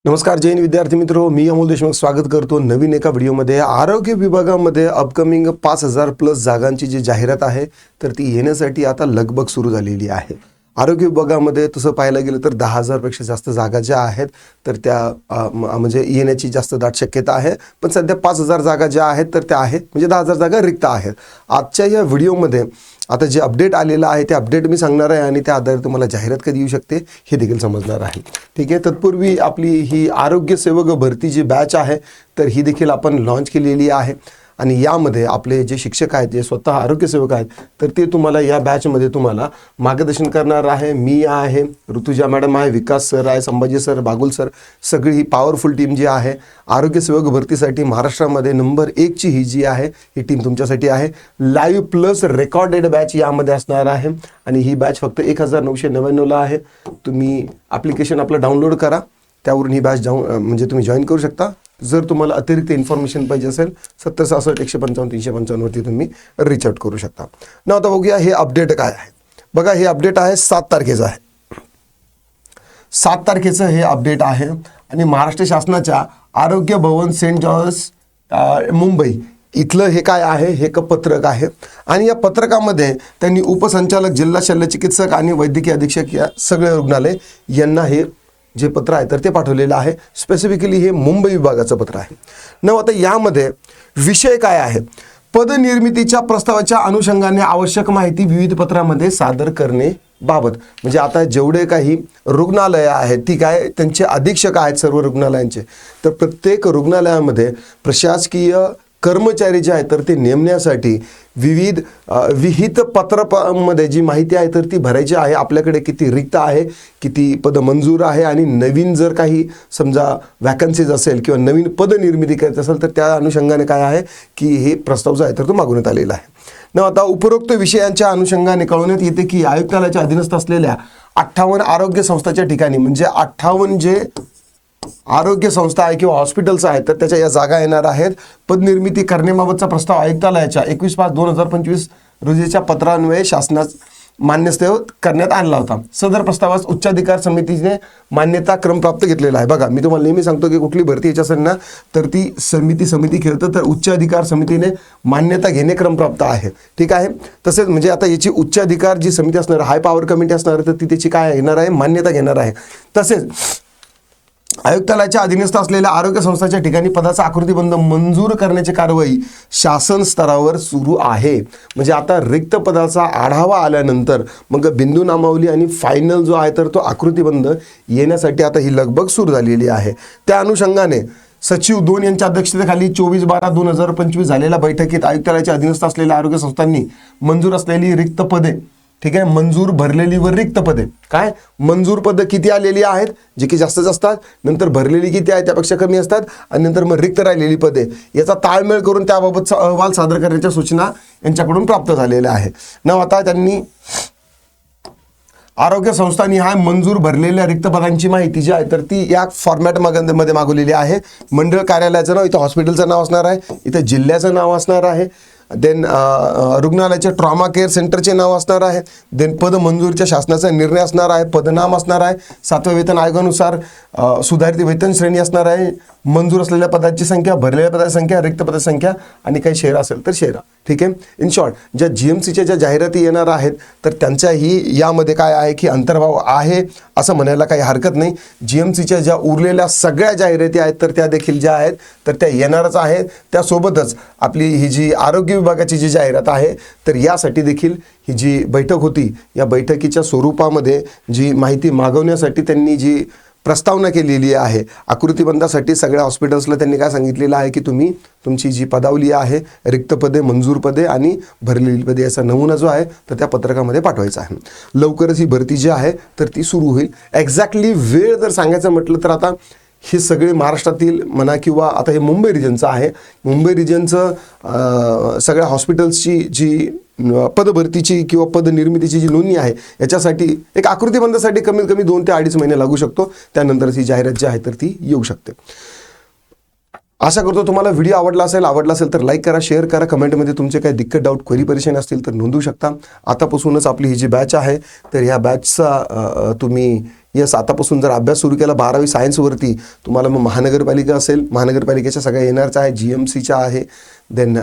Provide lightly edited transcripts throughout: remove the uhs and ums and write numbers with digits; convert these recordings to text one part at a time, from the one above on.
नमस्कार जैन विद्यार्थी मित्रो, मी अमोल देशमुख स्वागत करतो नवीन एका व्हिडिओमध्ये। आरोग्य विभागामध्ये अपकमिंग 5000 प्लस जागांची जी जाहिरात आहे तर ती येण्यासाठी आता लगबग सुरू झालेली आहे। आरोग्य विभागामध्ये तसं पाहायला गेलं तर 10,000 पेक्षा जास्त जागा ज्या आहेत तर त्या म्हणजे येण्याची जास्त दाट शक्यता आहे। पण सध्या 5000 जागा ज्या आहेत तर त्या आहेत, म्हणजे 10,000 जागा रिक्त आहेत। आजच्या या व्हिडिओमध्ये आता जे अपडेट आलेलं आहे ते अपडेट मी सांगणार आहे आणि त्या आधारे तुम्हाला जाहिरात कधी येऊ शकते हे देखील समजणार आहे। ठीक आहे, तत्पूर्वी आपली ही आरोग्य सेवक भरती जी बॅच आहे तर ही देखील आपण लॉन्च केलेली आहे आणि यामध्ये आपले जे शिक्षक आहेत जे स्वतः आरोग्य सेवक आहेत तर ते तुम्हाला या बॅचमध्ये तुम्हाला मार्गदर्शन करणार आहे। मी आहे, ऋतुजा मॅडम आहे, विकास सर आहे, संभाजी सर, बागुल सर, सगळी ही पॉवरफुल टीम जी आहे आरोग्य सेवक भरतीसाठी महाराष्ट्रामध्ये नंबर 1 ची ही जी आहे ही टीम तुमच्यासाठी आहे। लाईव्ह प्लस रेकॉर्डेड बॅच यामध्ये असणार आहे आणि ही बॅच फक्त 1999 ला आहे। तुम्ही ॲप्लिकेशन आपलं डाउनलोड करा, त्यावरून ही बॅच म्हणजे तुम्ही जॉईन करू शकता। जर तुम्हाला अतिरिक्त इन्फॉर्मेशन पाहिजे असेल 70 66 155 355 वरती तुम्ही रीच आउट करू शकता ना। आता बघूया हे अपडेट काय आहे। बघा, हे अपडेट आहे 7 तारखेचं आहे। 7 तारखेचं हे अपडेट आहे आणि महाराष्ट्र शासनाच्या आरोग्य भवन सेंट जॉर्ज मुंबई इथलं हे काय आहे, हे एक पत्रक आहे आणि या पत्रकामध्ये त्यांनी उपसंचालक, जिल्हा शल्यचिकित्सक आणि वैद्यकीय अधीक्षक या सगळे रुग्णालय यांना हे जे पत्र आहे तर ते पाठवलेलं आहे। स्पेसिफिकली हे मुंबई विभागाचं पत्र आहे ना। आता यामध्ये विषय काय आहे, पदनिर्मितीच्या प्रस्तावाच्या अनुषंगाने आवश्यक माहिती विविध पत्रामध्ये सादर करणे बाबत। म्हणजे आता जेवढे काही रुग्णालय आहेत ठीक आहे, त्यांचे अधीक्षक आहेत सर्व रुग्णालयांचे, तर प्रत्येक रुग्णालयामध्ये प्रशासकीय कर्मचारी जे आहेत तर ते नेमण्यासाठी विहित पत्रामध्ये जी माहिती आहे तर ती भरायची आहे। आपल्याकडे किती रिक्त आहे, किती पद मंजूर आहे आणि नवीन जर काही समजा वॅकन्सीज असेल किंवा नवीन पद निर्मिती करायची असेल तर त्या अनुषंगाने काय आहे की हे प्रस्ताव जो आहे तर तो मागवण्यात आलेला आहे ना। आता उपरोक्त विषयांच्या अनुषंगाने कळवण्यात येते की आयुक्तालयाच्या अधीनस्थ असलेल्या 58 आरोग्य संस्थांच्या ठिकाणी, म्हणजे 58 जे आरोग्य संस्था आहे किंवा हॉस्पिटल्स आहेत तर त्याच्या या जागा येणार आहेत। पदनिर्मिती करण्याबाबतचा प्रस्ताव आयुक्तालयाच्या 21/5/2025 रोजीच्या पत्रान्वये शासनास मान्यस्थान करण्यात आणला होता। सदर प्रस्तावास उच्चाधिकार समितीने मान्यता क्रम प्राप्त घेतलेला आहे। बघा, मी तुम्हाला नेहमी सांगतो की कुठली भरती याच्या असेल ना तर ती समिती खेळतं तर उच्चाधिकार समितीने मान्यता घेणे क्रम प्राप्त आहे। ठीक आहे, तसेच म्हणजे आता याची उच्चाधिकार जी समिती असणार, हाय पॉवर कमिटी असणार तर ती त्याची काय घेणार आहे, मान्यता घेणार आहे। तसेच आयुक्तालयाच्या अधीनस्थ असलेल्या आरोग्य संस्थांच्या ठिकाणी पदाचा आकृतीबंध मंजूर करण्याची कारवाई शासन स्तरावर सुरू आहे। म्हणजे आता रिक्त पदाचा आढावा आल्यानंतर मग बिंदू नामावली आणि फायनल जो आहे तर तो आकृतीबंध येण्यासाठी आता ही लगबग सुरू झालेली आहे। त्या अनुषंगाने सचिव 2 यांच्या अध्यक्षतेखाली 24/12/2025 झालेल्या बैठकीत आयुक्तालयाच्या अधीनस्थ असलेल्या आरोग्य संस्थांनी मंजूर असलेली रिक्त पदे, ठीक आहे, मंजूर भरलेली व रिक्त पदे, काय मंजूर पदं किती आलेली आहेत जे की जास्त असतात, नंतर भरलेली किती आहे त्यापेक्षा कमी असतात आणि नंतर मग रिक्त राहिलेली पदे याचा ताळमेळ करून त्याबाबतचा अहवाल सादर करण्याच्या सूचना यांच्याकडून प्राप्त झालेल्या आहे ना। आता त्यांनी आरोग्य संस्थांनी हा मंजूर भरलेल्या रिक्त पदांची माहिती जी आहे तर ती या फॉर्मॅटमध्ये मागवलेली आहे। मंडळ कार्यालयाचं नाव, इथं हॉस्पिटलचं नाव असणार आहे, इथं जिल्ह्याचं नाव असणार आहे, देन रुग्णालयाच्या ट्रॉमा केअर सेंटरचे नाव असणार आहे, देन पद मंजुरीच्या शासनाचा निर्णय असणार आहे, पदनाम असणार आहे, 7व्या वेतन आयोगानुसार सुधारित वेतन श्रेणी असणार आहे, मंजूर असलेल्या पदाची संख्या, भरलेल्या पदाची संख्या, रिक्त पदाची संख्या आणि काही शेरा असेल तर शेरा। ठीक आहे, इन शॉर्ट ज्या GMCच्या ज्या जाहिराती येणार आहेत तर त्यांच्याही यामध्ये काय आहे की अंतर्भाव आहे असं म्हणायला काही हरकत नाही। GMCच्या ज्या उरलेल्या सगळ्या जाहिराती आहेत तर त्या देखील ज्या आहेत तर त्या येणारच आहेत। त्यासोबतच आपली ही जी आरोग्य विभागाची जी जाहिरात आहे तर यासाठी देखील ही जी बैठक होती या बैठकीच्या स्वरूपामध्ये जी माहिती मागवण्यासाठी त्यांनी जी प्रस्तावना केलेली आहे आकृतीबंधासाठी सगळ्या हॉस्पिटल्सला त्यांनी काय सांगितलेलं आहे की तुम्ही तुमची जी पदावली आहे, रिक्त पदे, मंजूर पदे आणि भरलेली पदे याचा नमुना जो आहे तर त्या पत्रकामध्ये पाठवायचा आहे। लवकरच ही भरती जी आहे तर ती सुरू होईल। एक्झॅक्टली वेळ जर सांगायचं म्हटलं तर आता हे सगळे महाराष्ट्रातील म्हणा किंवा आता हे मुंबई रिजनचं आहे, मुंबई रिजनचं सगळ्या हॉस्पिटल्सची जी पदभरतीची किंवा पद निर्मितीची जी नोंदणी आहे याच्यासाठी एक आकृतीबंधासाठी कमीत कमी 2 ते 2.5 महिने लागू शकतो। त्यानंतर ही जाहिरात जी आहे तर ती येऊ शकते। आशा करतो तुम्हाला व्हिडिओ आवडला असेल तर लाईक करा, शेअर करा, कमेंटमध्ये तुमचे काही दिक्कत, डाऊट, क्वेरी, परेशानी असतील तर नोंदवू शकता। आतापासूनच आपली ही जी बॅच आहे तर ह्या बॅचचा तुम्ही यस, आतापासून जर अभ्यास सुरू केला 12वी सायन्सवरती तुम्हाला, मग महानगरपालिका असेल, महानगरपालिकेच्या सगळ्या येणारच्या आहे, GMCच्या आहे, देन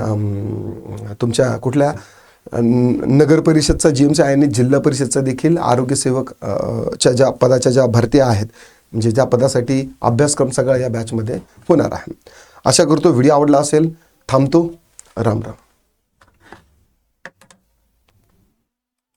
तुमच्या कुठल्या नगर परिषदचा GMC आहे आणि जिल्हा परिषदचा देखील आरोग्यसेवक च्या ज्या पदाच्या ज्या भरती आहेत, म्हणजे ज्या पदासाठी अभ्यासक्रम सगळा या बॅचमध्ये होणार आहे. आशा करतो व्हिडिओ आवडला असेल. थांबतो. राम राम.